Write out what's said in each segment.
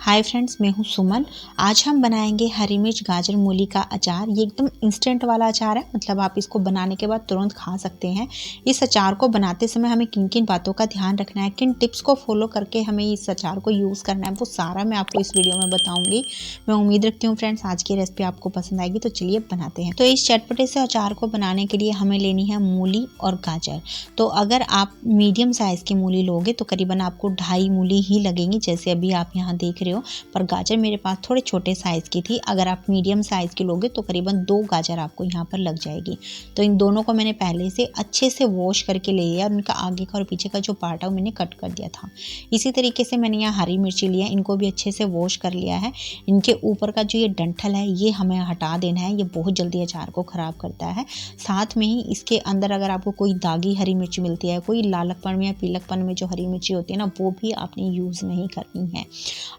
Hi friends, मैं हूँ सुमन। आज हम बनाएंगे हरी मिर्च गाजर मूली का अचार। ये एकदम इंस्टेंट वाला अचार है, मतलब आप इसको बनाने के बाद तुरंत खा सकते हैं। इस अचार को बनाते समय हमें किन किन बातों का ध्यान रखना है, किन टिप्स को फॉलो करके हमें इस अचार को यूज़ करना है, वो सारा मैं आपको इस वीडियो में बताऊँगी। मैं उम्मीद रखती हूँ फ्रेंड्स आज की रेसिपी आपको पसंद आएगी। तो चलिए बनाते हैं। तो इस चटपटे से अचार को बनाने के लिए हमें लेनी है मूली और गाजर। तो अगर आप मीडियम साइज़ की मूली लोगे तो करीबन आपको 2.5 मूली ही लगेंगी, जैसे अभी आप यहाँ देख रहे हो। पर गाजर मेरे पास थोड़े छोटे साइज़ की थी। अगर आप मीडियम साइज़ की लोगे तो करीबन 2 गाजर आपको यहाँ पर लग जाएगी। तो इन दोनों को मैंने पहले से अच्छे से वॉश करके ले लिया और उनका आगे का और पीछे का जो पार्ट है वो मैंने कट कर दिया था। इसी तरीके से मैंने यहाँ हरी मिर्ची लिया, इनको भी अच्छे से वॉश कर लिया है। इनके ऊपर का जो ये डंठल है ये हमें हटा देना है, ये बहुत जल्दी अचार को ख़राब करता है। साथ में ही इसके अंदर अगर आपको कोई दागी हरी मिर्ची मिलती है, कोई लालकपन में या पीलकपन में जो हरी मिर्ची होती है ना, वो भी आपने यूज़ नहीं करनी है।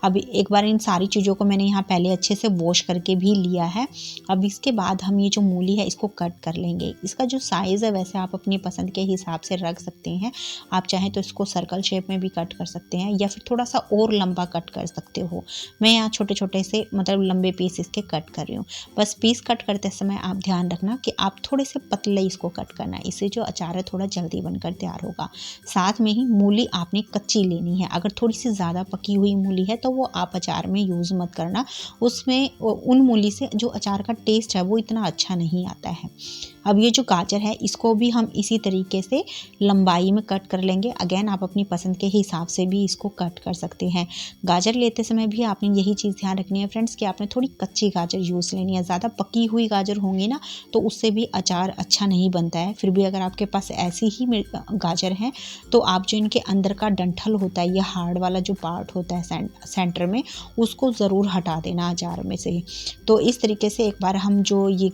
अब एक बार इन सारी चीज़ों को मैंने यहाँ पहले अच्छे से वॉश करके भी लिया है। अब इसके बाद हम ये जो मूली है इसको कट कर लेंगे। इसका जो साइज़ है वैसे आप अपनी पसंद के हिसाब से रख सकते हैं। आप चाहें तो इसको सर्कल शेप में भी कट कर सकते हैं या फिर थोड़ा सा और लंबा कट कर सकते हो। मैं यहाँ छोटे छोटे से मतलब लंबे पीस इसके कट कर रही हूँ। बस पीस कट करते समय आप ध्यान रखना कि आप थोड़े से पतले इसको कट करना है, इससे जो अचार है थोड़ा जल्दी बनकर तैयार होगा। साथ में ही मूली आपने कच्ची लेनी है। अगर थोड़ी सी ज़्यादा पकी हुई मूली है तो वो आप अचार में यूज़ मत करना। उसमें उन मूली से जो अचार का टेस्ट है वो इतना अच्छा नहीं आता है। अब ये जो गाजर है इसको भी हम इसी तरीके से लंबाई में कट कर लेंगे। अगेन आप अपनी पसंद के हिसाब से भी इसको कट कर सकते हैं। गाजर लेते समय भी आपने यही चीज़ ध्यान रखनी है फ्रेंड्स कि आपने थोड़ी कच्ची गाजर यूज़ लेनी है। ज़्यादा पकी हुई गाजर होंगी ना तो उससे भी अचार अच्छा नहीं बनता है। फिर भी अगर आपके पास ऐसी ही गाजर है तो आप जो इनके अंदर का डंठल होता है, ये हार्ड वाला जो पार्ट होता है सेंटर में, उसको ज़रूर हटा देना अचार में से। तो इस तरीके से एक बार हम जो ये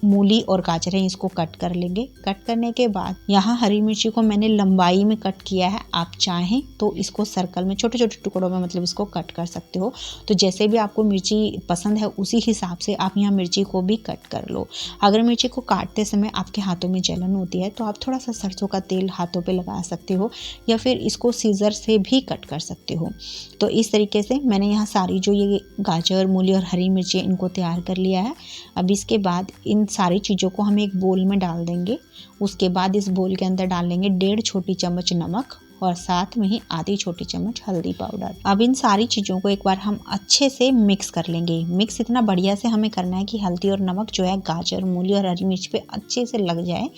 मूली और गाजर है इसको कट कर लेंगे। कट करने के बाद यहाँ हरी मिर्ची को मैंने लंबाई में कट किया है। आप चाहें तो इसको सर्कल में छोटे छोटे टुकड़ों में मतलब इसको कट कर सकते हो। तो जैसे भी आपको मिर्ची पसंद है उसी हिसाब से आप यहाँ मिर्ची को भी कट कर लो। अगर मिर्ची को काटते समय आपके हाथों में जलन होती है तो आप थोड़ा सा सरसों का तेल हाथों पर लगा सकते हो या फिर इसको सीजर से भी कट कर सकते हो। तो इस तरीके से मैंने यहाँ सारी जो ये गाजर, मूली और हरी मिर्ची इनको तैयार कर लिया है। अब इसके बाद इन सारी चीज़ों को हम एक बोल में डाल देंगे। उसके बाद इस बोल के अंदर डाल लेंगे 1.5 छोटी चम्मच नमक और साथ में ही आधी छोटी चम्मच हल्दी पाउडर। अब इन सारी चीज़ों को एक बार हम अच्छे से मिक्स कर लेंगे। मिक्स इतना बढ़िया से हमें करना है कि हल्दी और नमक जो है गाजर, मूली और हरी मिर्च पे अच्छे से लग जाए।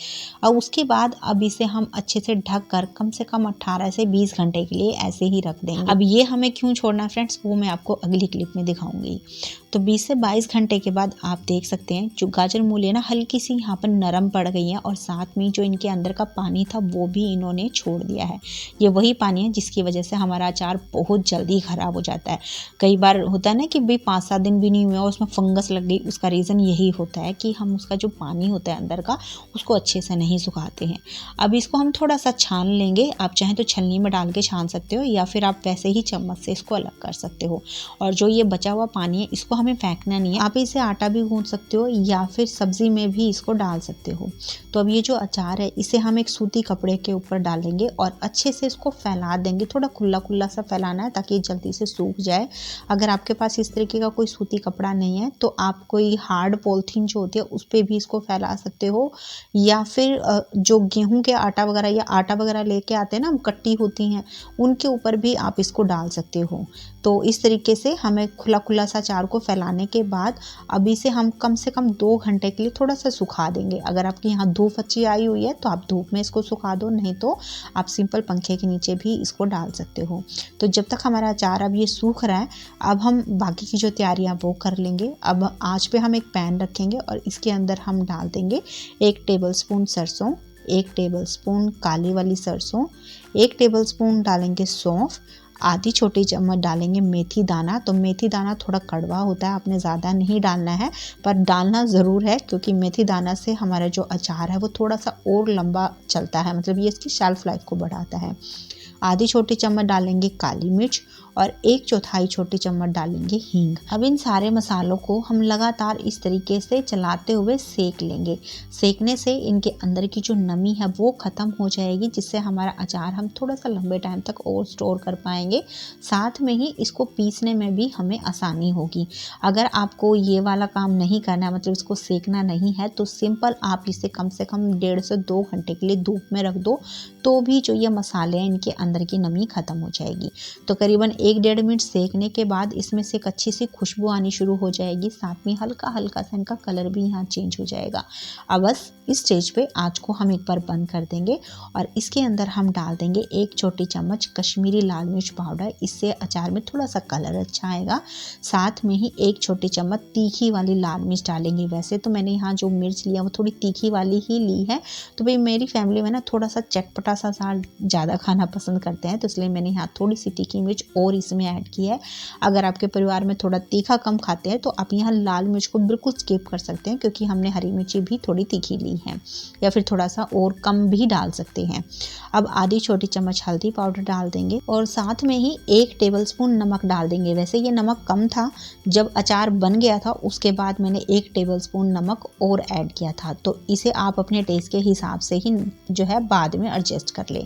और उसके बाद अब इसे हम अच्छे से ढक कर कम से कम 18 से 20 घंटे के लिए ऐसे ही रख देंगे। अब ये हमें क्यों छोड़ना है फ्रेंड्स, वो मैं आपको अगली क्लिप में दिखाऊंगी। तो 20 से 22 घंटे के बाद आप देख सकते हैं जो गाजर मूली है ना हल्की सी यहाँ पर नरम पड़ गई है और साथ में जो इनके अंदर का पानी था वो भी इन्होंने छोड़ दिया है। ये वही पानी है जिसकी वजह से हमारा अचार बहुत जल्दी ख़राब हो जाता है। कई बार होता है ना कि भाई 5-7 दिन भी नहीं हुए और उसमें फंगस लग गई। उसका रीज़न यही होता है कि हम उसका जो पानी होता है अंदर का उसको अच्छे से नहीं सुखाते हैं। अब इसको हम थोड़ा सा छान लेंगे। आप चाहें तो छलनी में डाल के छान सकते हो या फिर आप वैसे ही चम्मच से इसको अलग कर सकते हो। और जो ये बचा हुआ पानी है इसको हमें फेंकना नहीं है। आप इसे आटा भी गूंथ सकते हो या फिर सब्जी में भी इसको डाल सकते हो। तो अब ये जो अचार है इसे हम एक सूती कपड़े के ऊपर डालेंगे और अच्छे से इसको फैला देंगे। थोड़ा खुला खुला सा फैलाना है ताकि जल्दी से सूख जाए। अगर आपके पास इस तरीके का कोई सूती कपड़ा नहीं है तो आप कोई हार्ड पॉलिथीन जो होती है उस पर भी इसको फैला सकते हो या फिर जो गेहूं के आटा वगैरह या आटा वगैरह लेके आते हैं ना, कट्टी होती हैं, उनके ऊपर भी आप इसको डाल सकते हो। तो इस तरीके से हमें खुला खुला सा अचार को फैलाने के बाद अब इसे हम कम से कम 2 घंटे के लिए थोड़ा सा सुखा देंगे। अगर आपके यहाँ धूप अच्छी आई हुई है तो आप धूप में इसको सुखा दो, नहीं तो आप सिंपल पंखे के नीचे भी इसको डाल सकते हो। तो जब तक हमारा अचार अब ये सूख रहा है अब हम बाकी की जो तैयारियां वो कर लेंगे। अब आंच पे हम एक पैन रखेंगे और इसके अंदर हम डाल देंगे 1 टेबलस्पून सरसों, 1 टेबलस्पून काली वाली सरसों, 1 टेबलस्पून डालेंगे सौंफ, आधी छोटी चम्मच डालेंगे मेथी दाना। तो मेथी दाना थोड़ा कड़वा होता है, आपने ज़्यादा नहीं डालना है पर डालना ज़रूर है क्योंकि मेथी दाना से हमारा जो अचार है वो थोड़ा सा और लंबा चलता है, मतलब ये इसकी शेल्फ लाइफ को बढ़ाता है। आधी छोटी चम्मच डालेंगे काली मिर्च और 1/4 छोटी चम्मच डालेंगे हींग। अब इन सारे मसालों को हम लगातार इस तरीके से चलाते हुए सेक लेंगे। सेकने से इनके अंदर की जो नमी है वो ख़त्म हो जाएगी, जिससे हमारा अचार हम थोड़ा सा लंबे टाइम तक और स्टोर कर पाएंगे। साथ में ही इसको पीसने में भी हमें आसानी होगी। अगर आपको ये वाला काम नहीं करना है, मतलब इसको सेकना नहीं है, तो सिंपल आप इसे कम से कम 1.5 से 2 घंटे के लिए धूप में रख दो, तो भी जो ये मसाले हैं इनके अंदर की नमी ख़त्म हो जाएगी। तो करीबन 1-1.5 मिनट सेकने के बाद इसमें से एक अच्छी सी खुशबू आनी शुरू हो जाएगी। साथ में हल्का हल्का सा इनका कलर भी यहाँ चेंज हो जाएगा। अब बस इस स्टेज पे आँच को हम एक बार बंद कर देंगे और इसके अंदर हम डाल देंगे 1 छोटी चम्मच कश्मीरी लाल मिर्च पाउडर। इससे अचार में थोड़ा सा कलर अच्छा आएगा। साथ में ही 1 छोटी चम्मच तीखी वाली लाल मिर्च डालेंगे। वैसे तो मैंने यहाँ जो मिर्च लिया वो थोड़ी तीखी वाली ही ली है, तो भाई मेरी फैमिली में ना थोड़ा सा चटपटा सा ज़्यादा खाना पसंद करते हैं, तो इसलिए मैंने यहाँ थोड़ी सी तीखी मिर्च और इसमें ऐड की है। अगर आपके परिवार में थोड़ा तीखा कम खाते हैं तो आप यहाँ लाल मिर्च को बिल्कुल स्किप कर सकते हैं, क्योंकि हमने हरी मिर्ची भी थोड़ी तीखी ली है, या फिर थोड़ा सा और कम भी डाल सकते हैं। अब आधी छोटी चम्मच हल्दी पाउडर डाल देंगे और साथ में ही 1 टेबलस्पून नमक डाल देंगे। वैसे ये नमक कम था, जब अचार बन गया था उसके बाद मैंने 1 टेबलस्पून नमक और ऐड किया था, तो इसे आप अपने टेस्ट के हिसाब से ही जो है बाद में एडजस्ट कर ले।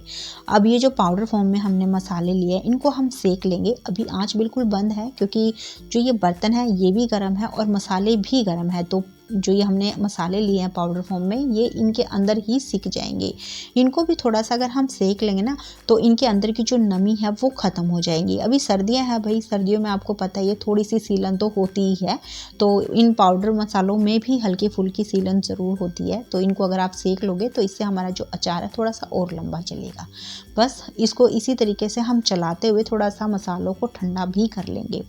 अब ये जो पाउडर फॉर्म में हमने मसाले लिए इनको हम सेक लेंगे। अभी आंच बिल्कुल बंद है, क्योंकि जो ये बर्तन है ये भी गर्म है और मसाले भी गर्म है, तो जो ये हमने मसाले लिए हैं पाउडर फॉर्म में, ये इनके अंदर ही सिक जाएंगे। इनको भी थोड़ा सा अगर हम सेक लेंगे ना, तो इनके अंदर की जो नमी है वो ख़त्म हो जाएगी। अभी सर्दियां हैं भाई, सर्दियों में आपको पता ही है थोड़ी सी सीलन तो होती ही है, तो इन पाउडर मसालों में भी हल्की फुल्की सीलन ज़रूर होती है। तो इनको अगर आप सेक लोगे तो इससे हमारा जो अचार है थोड़ा सा और लंबा चलेगा। बस इसको इसी तरीके से हम चलाते हुए थोड़ा सा मसालों को ठंडा भी कर लेंगे।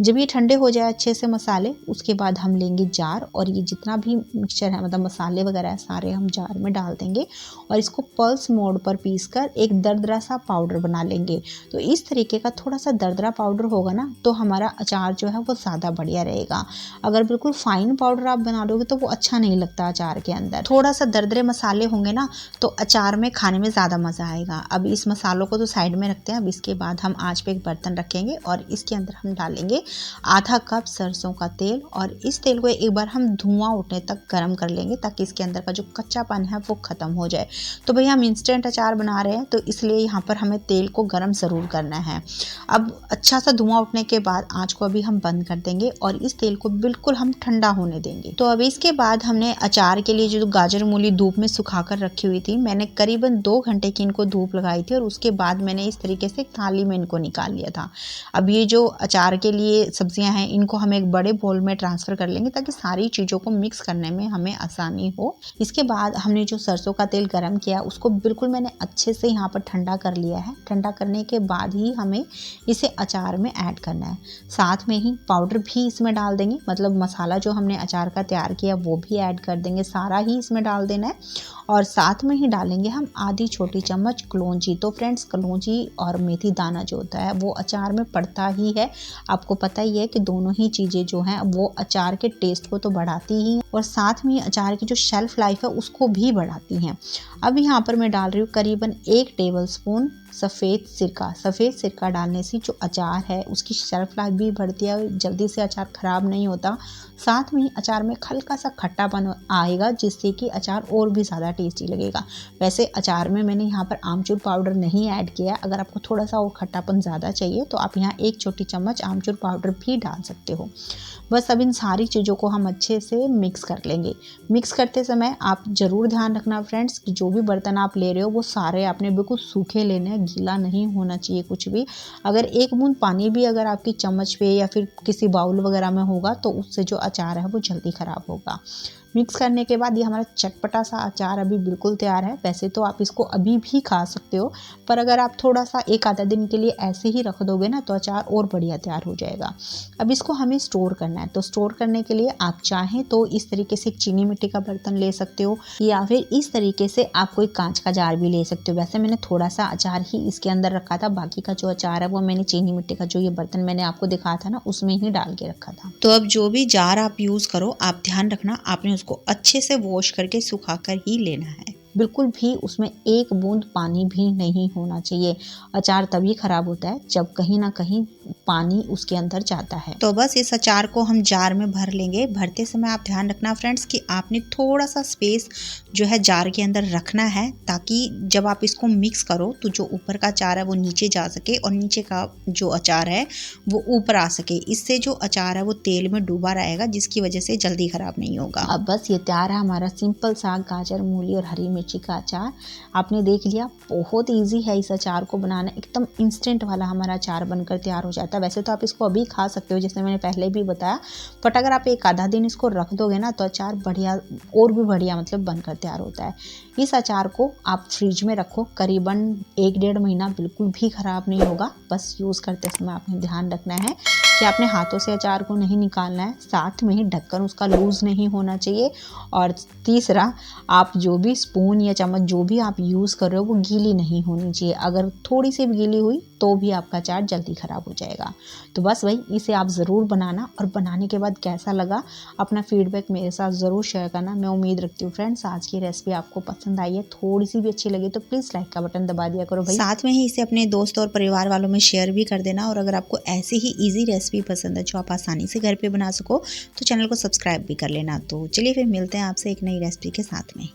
जब ये ठंडे हो जाए अच्छे से मसाले, उसके बाद हम लेंगे जार और ये जितना भी मिक्सचर है, मतलब मसाले वगैरह है, सारे हम जार में डाल देंगे और इसको पल्स मोड पर पीसकर एक दरदरा सा पाउडर बना लेंगे। तो इस तरीके का थोड़ा सा दरदरा पाउडर होगा ना, तो हमारा अचार जो है वो ज़्यादा बढ़िया रहेगा। अगर बिल्कुल फाइन पाउडर आप बना लोगे तो वो अच्छा नहीं लगता अचार के अंदर। थोड़ा सा दरदरे मसाले होंगे ना, तो अचार में खाने में ज़्यादा मज़ा आएगा। अब इस मसालों को तो साइड में रखते हैं। अब इसके बाद हम आँच पे एक बर्तन रखेंगे और इसके अंदर हम डालेंगे आधा कप सरसों का तेल, और इस तेल को एक बार हम धुआं उठने तक गर्म कर लेंगे, ताकि इसके अंदर का जो कच्चापन है वो ख़त्म हो जाए। तो भैया हम इंस्टेंट अचार बना रहे हैं, तो इसलिए यहाँ पर हमें तेल को गर्म ज़रूर करना है। अब अच्छा सा धुआं उठने के बाद आँच को अभी हम बंद कर देंगे और इस तेल को बिल्कुल हम ठंडा होने देंगे। तो अभी इसके बाद हमने अचार के लिए जो गाजर मूली धूप में सुखा कर रखी हुई थी, मैंने करीबन 2 घंटे की इनको धूप लगाई थी और उसके बाद मैंने इस तरीके से थाली में इनको निकाल लिया था। अब ये जो अचार के लिए सब्जियां हैं इनको हम एक बड़े बोल में ट्रांसफ़र कर लेंगे, ताकि सारी चीज़ों को मिक्स करने में हमें आसानी हो। इसके बाद हमने जो सरसों का तेल गरम किया उसको बिल्कुल मैंने अच्छे से यहाँ पर ठंडा कर लिया है। ठंडा करने के बाद ही हमें इसे अचार में ऐड करना है। साथ में ही पाउडर भी इसमें डाल देंगे, मतलब मसाला जो हमने अचार का तैयार किया वो भी ऐड कर देंगे, सारा ही इसमें डाल देना है। और साथ में ही डालेंगे हम आधी छोटी चम्मच कलौंजी। तो फ्रेंड्स, कलौंजी और मेथी दाना जो होता है वो अचार में पड़ता ही है। आपको पता ही है कि दोनों ही चीज़ें जो हैं वो अचार के टेस्ट को तो बढ़ाती ही हैं और साथ में अचार की जो शेल्फ लाइफ है उसको भी बढ़ाती हैं। अब यहाँ पर मैं डाल रही हूँ करीबन 1 टेबलस्पून सफ़ेद सिरका। सफ़ेद सिरका डालने से जो अचार है उसकी शेल्फ लाइफ भी बढ़ती है, जल्दी से अचार ख़राब नहीं होता। साथ में ही अचार में हल्का सा खट्टापन आएगा, जिससे कि अचार और भी ज़्यादा टेस्टी लगेगा। वैसे अचार में मैंने यहाँ पर आमचूर पाउडर नहीं ऐड किया। अगर आपको थोड़ा सा और खट्टापन ज़्यादा चाहिए तो आप यहाँ 1 छोटी चम्मच आमचूर पाउडर भी डाल सकते हो। बस अब इन सारी चीज़ों को हम अच्छे से मिक्स कर लेंगे। मिक्स करते समय आप ज़रूर ध्यान रखना फ्रेंड्स कि जो भी बर्तन आप ले रहे हो वो सारे आपने बिल्कुल सूखे लेने हैं, गीला नहीं होना चाहिए कुछ भी। अगर एक बूंद पानी भी अगर आपकी चम्मच पे या फिर किसी बाउल वगैरह में होगा तो उससे जो अचार है वो जल्दी ख़राब होगा। मिक्स करने के बाद ये हमारा चटपटा सा अचार अभी बिल्कुल तैयार है। वैसे तो आप इसको अभी भी खा सकते हो, पर अगर आप थोड़ा सा 1 आधा दिन के लिए ऐसे ही रख दोगे ना तो अचार और बढ़िया तैयार हो जाएगा। अब इसको हमें स्टोर करना है, तो स्टोर करने के लिए आप चाहें तो इस तरीके से चीनी मिट्टी का बर्तन ले सकते हो, या फिर इस तरीके से आप कोई कांच का जार भी ले सकते हो। वैसे मैंने थोड़ा सा अचार ही इसके अंदर रखा था, बाकी का जो अचार है वो मैंने चीनी मिट्टी का जो ये बर्तन मैंने आपको दिखाया था ना उसमें ही डाल के रखा था। तो अब जो भी जार आप यूज़ करो, आप ध्यान रखना आपने उसको अच्छे से वॉश करके सुखाकर ही लेना है। बिल्कुल भी उसमें एक बूंद पानी भी नहीं होना चाहिए। अचार तभी ख़राब होता है जब कहीं ना कहीं पानी उसके अंदर जाता है। तो बस इस अचार को हम जार में भर लेंगे। भरते समय आप ध्यान रखना फ्रेंड्स कि आपने थोड़ा सा स्पेस जो है जार के अंदर रखना है, ताकि जब आप इसको मिक्स करो तो जो ऊपर का अचार है वो नीचे जा सके और नीचे का जो अचार है वो ऊपर आ सके। इससे जो अचार है वो तेल में डूबा रहेगा, जिसकी वजह से जल्दी ख़राब नहीं होगा। अब बस ये तैयार है हमारा सिंपल सा गाजर, मूली और हरी मिर्ची का अचार। आपने देख लिया, बहुत ईजी है इस अचार को बनाना, एकदम इंस्टेंट वाला हमारा अचार बनकर तैयार हो जाता है। वैसे तो आप इसको अभी खा सकते हो जैसे मैंने पहले भी बताया, बट अगर आप एक आधा दिन इसको रख दोगे ना तो अचार बढ़िया और भी बढ़िया मतलब बनकर तैयार होता है। इस अचार को आप फ्रिज में रखो, करीबन 1-1.5 महीना बिल्कुल भी ख़राब नहीं होगा। बस यूज़ करते समय आपने ध्यान रखना है कि आपने हाथों से अचार को नहीं निकालना है, साथ में ही ढक्कन उसका लूज़ नहीं होना चाहिए। और तीसरा, आप जो भी स्पून या चम्मच जो भी आप यूज़ कर रहे हो वो गीली नहीं होनी चाहिए। अगर थोड़ी सी भी गीली हुई तो भी आपका अचार जल्दी ख़राब हो जाएगा। तो बस वही, इसे आप ज़रूर बनाना और बनाने के बाद कैसा लगा अपना फीडबैक मेरे साथ ज़रूर शेयर करना। मैं उम्मीद रखती हूँ फ्रेंड्स आज की रेसिपी आपको पसंद आई है। थोड़ी सी भी अच्छी लगी तो प्लीज़ लाइक का बटन दबा दिया करो भाई। साथ में ही इसे अपने दोस्त और परिवार वालों में शेयर भी कर देना। और अगर आपको ऐसी ही ईजी रेसिपी पसंद है जो आप आसानी से घर पे बना सको तो चैनल को सब्सक्राइब भी कर लेना। तो चलिए फिर मिलते हैं आपसे एक नई रेसिपी के साथ में।